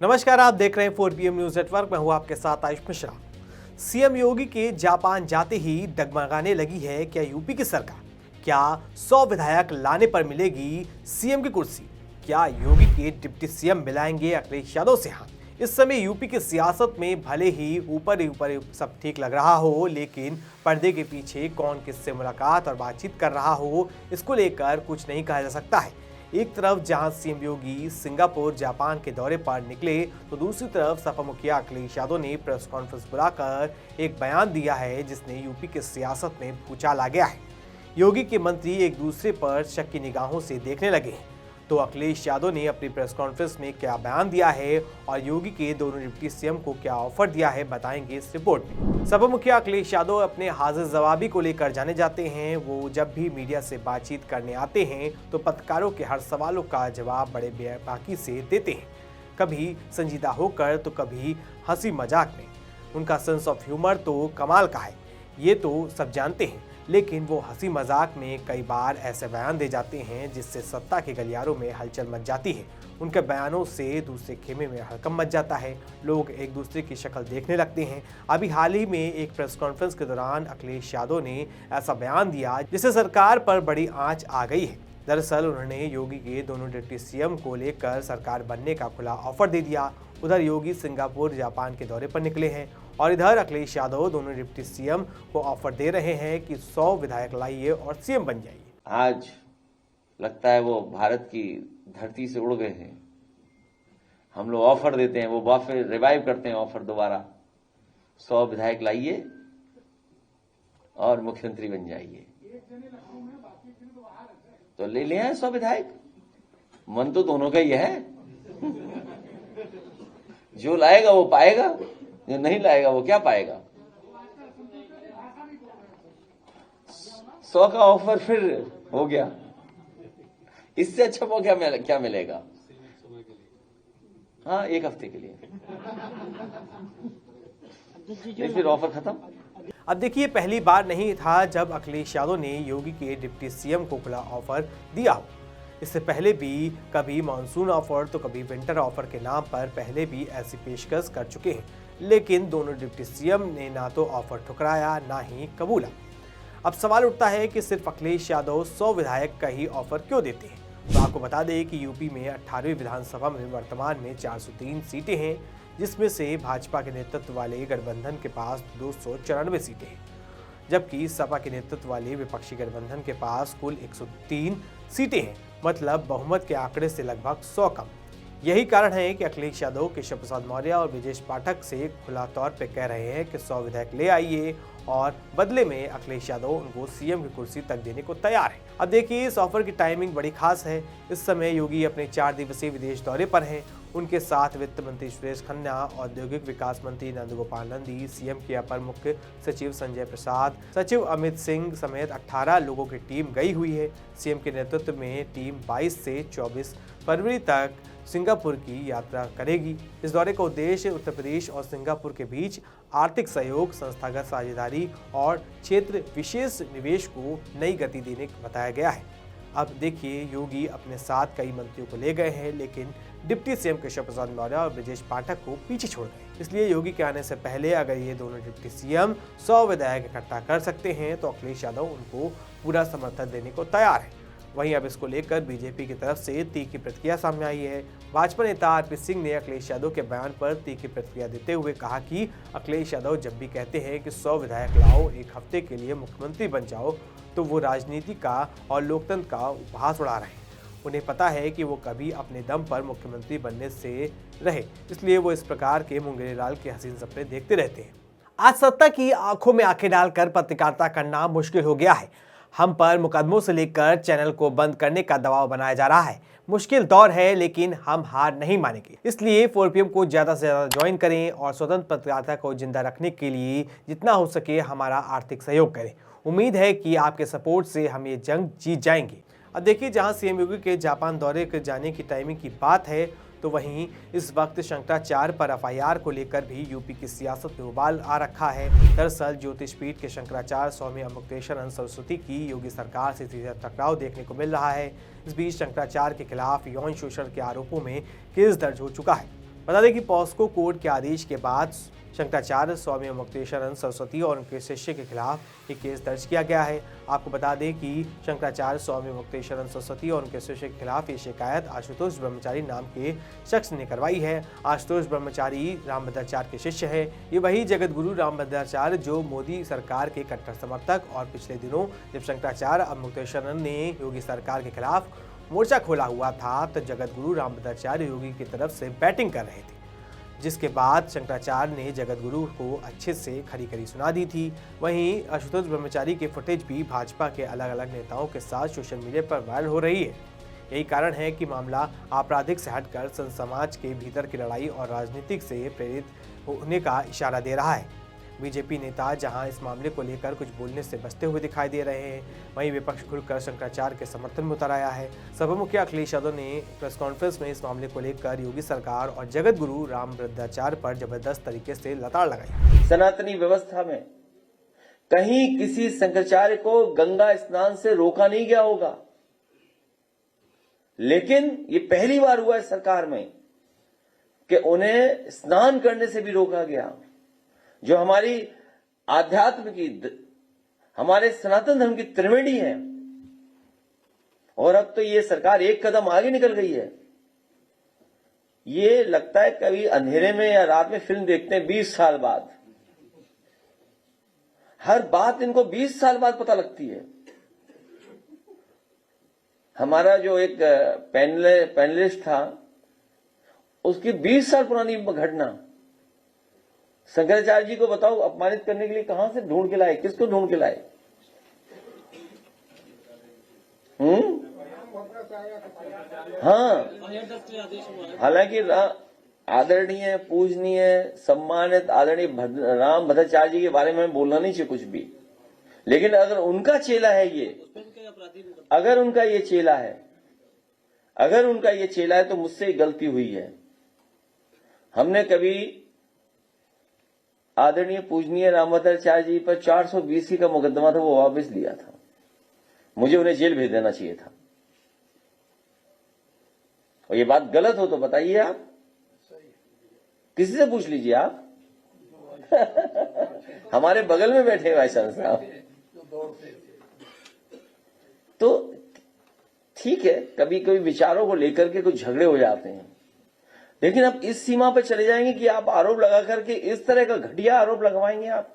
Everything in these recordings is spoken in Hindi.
नमस्कार, आप देख रहे हैं 4PM न्यूज नेटवर्क। मैं हूं आपके साथ आयुष मिश्रा। सीएम योगी के जापान जाते ही डगमगाने लगी है क्या यूपी की सरकार? क्या 100 विधायक लाने पर मिलेगी सीएम की कुर्सी? क्या योगी के डिप्टी सीएम मिलाएंगे अखिलेश यादव से हाथ? इस समय यूपी की सियासत में भले ही ऊपर सब ठीक लग रहा हो, लेकिन पर्दे के पीछे कौन किससे मुलाकात और बातचीत कर रहा हो, इसको लेकर कुछ नहीं कहा जा सकता है। एक तरफ जहां सीएम योगी सिंगापुर जापान के दौरे पर निकले, तो दूसरी तरफ सपा मुखिया अखिलेश यादव ने प्रेस कॉन्फ्रेंस बुलाकर एक बयान दिया है जिसने यूपी की सियासत में भूचाल आ गया है। योगी के मंत्री एक दूसरे पर शक की निगाहों से देखने लगे हैं। तो अखिलेश यादव ने अपनी प्रेस कॉन्फ्रेंस में क्या बयान दिया है और योगी के दोनों डिप्टी सीएम को क्या ऑफर दिया है, बताएंगे इस रिपोर्ट में। सपा मुखिया अखिलेश यादव अपने हाजिर जवाबी को लेकर जाने जाते हैं। वो जब भी मीडिया से बातचीत करने आते हैं तो पत्रकारों के हर सवालों का जवाब बड़े बेबाकी से देते हैं, कभी संजीदा होकर तो कभी हंसी मजाक में। उनका सेंस ऑफ ह्यूमर तो कमाल का है, ये तो सब जानते हैं, लेकिन वो हंसी मजाक में कई बार ऐसे बयान दे जाते हैं जिससे सत्ता के गलियारों में हलचल मच जाती है। उनके बयानों से दूसरे खेमे में हड़कंप मच जाता है, लोग एक दूसरे की शक्ल देखने लगते हैं। अभी हाल ही में एक प्रेस कॉन्फ्रेंस के दौरान अखिलेश यादव ने ऐसा बयान दिया जिससे सरकार पर बड़ी आंच आ गई है। दरअसल उन्होंने योगी के दोनों डिप्टी सीएम को लेकर सरकार बनने का खुला ऑफर दे दिया। उधर योगी सिंगापुर जापान के दौरे पर निकले हैं और इधर अखिलेश यादव दोनों डिप्टी सीएम को ऑफर दे रहे हैं कि 100 विधायक लाइए और सीएम बन जाइए। आज लगता है वो भारत की धरती से उड़ गए हैं। हम लोग ऑफर देते हैं, वो फिर रिवाइव करते हैं ऑफर दोबारा, 100 विधायक लाइए और मुख्यमंत्री बन जाइए। तो ले लिया है 100 विधायक, मन तो दोनों का ही है। जो लाएगा वो पाएगा, जो नहीं लाएगा वो क्या पाएगा। 100 का ऑफर फिर हो गया, इससे अच्छा मौका क्या मिलेगा। हाँ, एक हफ्ते के लिए फिर ऑफर खत्म। अब देखिए, पहली बार नहीं था जब अखिलेश यादव ने योगी के डिप्टी सीएम को खुला ऑफर दिया हो। इससे पहले भी कभी मानसून ऑफर तो कभी विंटर ऑफर के नाम पर पहले भी ऐसी पेशकश कर चुके हैं, लेकिन दोनों डिप्टी सीएम ने ना तो ऑफर ठुकराया ना ही कबूला। अब सवाल उठता है कि सिर्फ अखिलेश यादव 100 विधायक का ही ऑफर क्यों देते हैं। तो आपको बता दें कि यूपी में 18वीं विधानसभा में वर्तमान में 403 सीटें हैं, जिसमें से भाजपा के नेतृत्व वाले गठबंधन के पास 294 सीटें हैं, जबकि सपा के नेतृत्व वाले विपक्षी गठबंधन के पास कुल 103 सीटें हैं, मतलब बहुमत के आंकड़े से लगभग 100 कम। यही कारण है कि अखिलेश यादव केशव प्रसाद मौर्य और ब्रजेश पाठक से खुला तौर पर कह रहे हैं कि 100 विधायक ले आइए और बदले में अखिलेश यादव उनको सीएम की कुर्सी तक देने को तैयार है। अब देखिए, इस ऑफर की टाइमिंग बड़ी खास है। इस समय योगी अपने 4 दिवसीय विदेश दौरे पर हैं। उनके साथ वित्त मंत्री सुरेश खन्ना, औद्योगिक विकास मंत्री नंदगोपाल नंदी, सीएम के अपर मुख्य सचिव संजय प्रसाद, सचिव अमित सिंह समेत 18 लोगों की टीम गई हुई है। सीएम के नेतृत्व में टीम 22 से 24 फरवरी तक सिंगापुर की यात्रा करेगी। इस दौरे का उद्देश्य उत्तर प्रदेश और सिंगापुर के बीच आर्थिक सहयोग, संस्थागत साझेदारी और क्षेत्र विशेष निवेश को नई गति देने का बताया गया है। अब देखिए, योगी अपने साथ कई मंत्रियों को ले गए हैं, लेकिन डिप्टी सीएम केशव प्रसाद मौर्य और ब्रजेश पाठक को पीछे छोड़ गए। इसलिए योगी के आने से पहले अगर ये दोनों डिप्टी सीएम 100 विधायक इकट्ठा कर सकते हैं तो अखिलेश यादव उनको पूरा समर्थन देने को तैयार है। वहीं अब इसको लेकर बीजेपी की तरफ से तीखी प्रतिक्रिया सामने आई है। भाजपा नेता आरपी सिंह ने अखिलेश यादव के बयान पर तीखी प्रतिक्रिया देते हुए कहा कि अखिलेश यादव जब भी कहते हैं कि 100 विधायक लाओ, एक हफ्ते के लिए मुख्यमंत्री बन जाओ, तो वो राजनीति का और लोकतंत्र का उपहास उड़ा रहे हैं। उन्हें पता है कि वो कभी अपने दम पर मुख्यमंत्री बनने से रहे, इसलिए वो इस प्रकार के मुंगेरी लाल के हसीन सपने देखते रहते हैं। आज सत्ता की आंखों में आंखें डालकर पत्रकारिता करना मुश्किल हो गया है। हम पर मुकदमों से लेकर चैनल को बंद करने का दबाव बनाया जा रहा है। मुश्किल दौर है, लेकिन हम हार नहीं मानेंगे। इसलिए 4PM को ज़्यादा से ज़्यादा ज्वाइन करें और स्वतंत्र पत्रकारिता को जिंदा रखने के लिए जितना हो सके हमारा आर्थिक सहयोग करें। उम्मीद है कि आपके सपोर्ट से हम ये जंग जीत जाएंगे। अब देखिए, जहां सीएम योगी के जापान दौरे के जाने की टाइमिंग की बात है, तो वहीं इस वक्त शंकराचार्य पर एफआईआर को लेकर भी यूपी की सियासत में उबाल आ रखा है। दरअसल ज्योतिष पीठ के शंकराचार्य स्वामी अमुक्तेश्वर सरस्वती की योगी सरकार से सीधा टकराव देखने को मिल रहा है। इस बीच शंकराचार्य के खिलाफ यौन शोषण के आरोपों में केस दर्ज हो चुका है। बता दें कि पॉस्को कोर्ट के आदेश के बाद शंकराचार्य स्वामी मुक्तेश्वरानंद सरस्वती और उनके शिष्य के खिलाफ एक केस दर्ज किया गया है। आपको बता दें कि शंकराचार्य स्वामी मुक्तेश्वरानंद सरस्वती और उनके शिष्य के खिलाफ ये शिकायत आशुतोष ब्रह्मचारी नाम के शख्स ने करवाई है। आशुतोष ब्रह्मचारी रामभद्राचार्य के शिष्य है। ये वही जगत गुरु रामभद्राचार्य जो मोदी सरकार के कट्टर समर्थक और पिछले दिनों जब शंकराचार्य और मुक्तेश्वरानंद ने योगी सरकार के खिलाफ मोर्चा खोला हुआ था तो जगत गुरु रामभद्राचार्य योगी की तरफ से बैटिंग कर रहे थे, जिसके बाद शंकराचार्य ने जगत गुरु को अच्छे से खरी सुना दी थी। वहीं आशुतोष ब्रह्मचारी के फुटेज भी भाजपा के अलग अलग नेताओं के साथ सोशल मीडिया पर वायरल हो रही है। यही कारण है कि मामला आपराधिक से हटकर संत समाज के भीतर की लड़ाई और राजनीतिक से प्रेरित होने का इशारा दे रहा है। बीजेपी नेता जहां इस मामले को लेकर कुछ बोलने से बचते हुए दिखाई दे रहे हैं, वहीं विपक्ष खुलकर शंकराचार्य के समर्थन में उतर आया है। सपा मुखिया अखिलेश यादव ने प्रेस कॉन्फ्रेंस में इस मामले को लेकर योगी सरकार और जगत गुरु रामभद्राचार्य पर जबरदस्त तरीके से लताड़ लगाई। सनातनी व्यवस्था में कहीं किसी शंकराचार्य को गंगा स्नान से रोका नहीं गया होगा, लेकिन ये पहली बार हुआ है सरकार में कि उन्हें स्नान करने से भी रोका गया, जो हमारी आध्यात्म की, हमारे सनातन धर्म की त्रिवेणी है। और अब तो ये सरकार एक कदम आगे निकल गई है। ये लगता है कभी अंधेरे में या रात में फिल्म देखते हैं 20 साल बाद, हर बात इनको 20 साल बाद पता लगती है। हमारा जो एक पैनलिस्ट था, उसकी 20 साल पुरानी घटना शंकराचार्य जी को बताओ अपमानित करने के लिए कहां से ढूंढ के लाए, किसको ढूंढ के लाए? हाँ, हालांकि आदरणीय, पूजनीय, सम्मानित आदरणीय राम भद्राचार्य जी के बारे में बोलना नहीं चाहिए कुछ भी, लेकिन अगर उनका चेला है ये, अगर उनका ये चेला है तो मुझसे गलती हुई है। हमने कभी आदरणीय पूजनीय रामभद्राचार्य जी पर 420 का मुकदमा था, वो वापस लिया था। मुझे उन्हें जेल भेज देना चाहिए था। और ये बात गलत हो तो बताइए आप, किसी से पूछ लीजिए आप। हमारे बगल में बैठे भाई साहब। तो ठीक है, कभी कभी विचारों को लेकर के कुछ झगड़े हो जाते हैं, लेकिन अब इस सीमा पर चले जाएंगे कि आप आरोप लगा करके इस तरह का घटिया आरोप लगवाएंगे आप।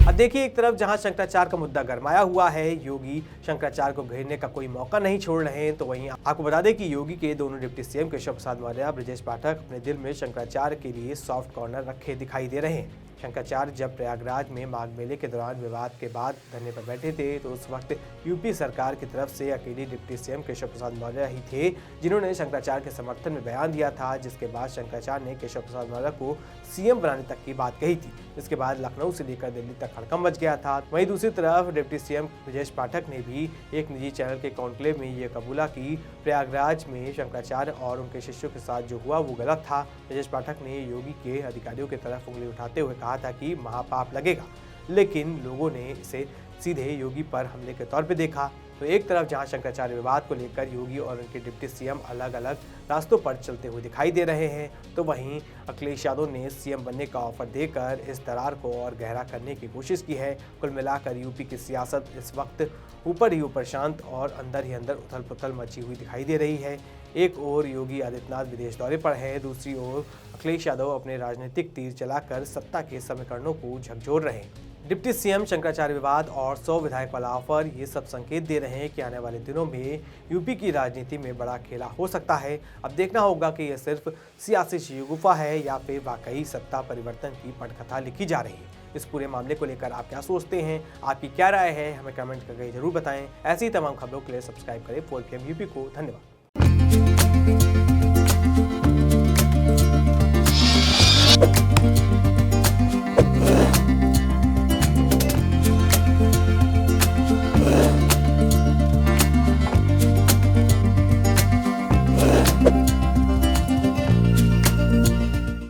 अब देखिए, एक तरफ जहां शंकराचार्य का मुद्दा गरमाया हुआ है, योगी शंकराचार्य को घेरने का कोई मौका नहीं छोड़ रहे हैं, तो वहीं आपको बता दें कि योगी के दोनों डिप्टी सीएम केशव प्रसाद मौर्य, ब्रजेश पाठक अपने दिल में शंकराचार्य के लिए सॉफ्ट कॉर्नर रखे दिखाई दे रहे हैं। शंकराचार्य जब प्रयागराज में माघ मेले के दौरान विवाद के बाद धरने पर बैठे थे तो उस वक्त यूपी सरकार की तरफ से अकेले डिप्टी सीएम केशव प्रसाद मौर्य ही थे जिन्होंने शंकराचार्य के समर्थन में बयान दिया था, जिसके बाद शंकराचार्य ने केशव प्रसाद मौर्य को सीएम बनाने तक की बात कही थी। इसके बाद लखनऊ से लेकर दिल्ली तक हड़कंप मच गया था। वहीं दूसरी तरफ डिप्टी सीएम ब्रजेश पाठक ने भी एक निजी चैनल के कॉन्क्लेव में ये कबूला कि प्रयागराज में शंकराचार्य और उनके शिष्यों के साथ जो हुआ वो गलत था। ब्रजेश पाठक ने योगी के अधिकारियों की तरफ उंगली उठाते हुए कहा था कि महापाप लगेगा, लेकिन लोगों ने इसे सीधे योगी पर हमले के तौर पे देखा। तो एक तरफ जहां शंकराचार्य विवाद को लेकर योगी और उनके डिप्टी सीएम अलग अलग रास्तों पर चलते हुए दिखाई दे रहे हैं, तो वहीं अखिलेश यादव ने सीएम बनने का ऑफर देकर इस दरार को और गहरा करने की कोशिश की है। कुल मिलाकर यूपी की सियासत इस वक्त ऊपर ही ऊपर शांत और अंदर ही अंदर उथल पुथल मची हुई दिखाई दे रही है। एक ओर योगी आदित्यनाथ विदेश दौरे पर है, दूसरी ओर अखिलेश यादव अपने राजनीतिक तीर चलाकर सत्ता के समीकरणों को झकझोर रहे हैं। डिप्टी सीएम शंकराचार्य विवाद और 100 विधायक वाला ऑफर ये सब संकेत दे रहे हैं कि आने वाले दिनों में यूपी की राजनीति में बड़ा खेला हो सकता है। अब देखना होगा कि यह सिर्फ सियासी शगुफा है या फिर वाकई सत्ता परिवर्तन की पटकथा लिखी जा रही है। इस पूरे मामले को लेकर आप क्या सोचते हैं, आपकी क्या राय है, हमें कमेंट करके जरूर बताएं। ऐसी तमाम खबरों के लिए सब्सक्राइब करें 4PM यूपी को। धन्यवाद।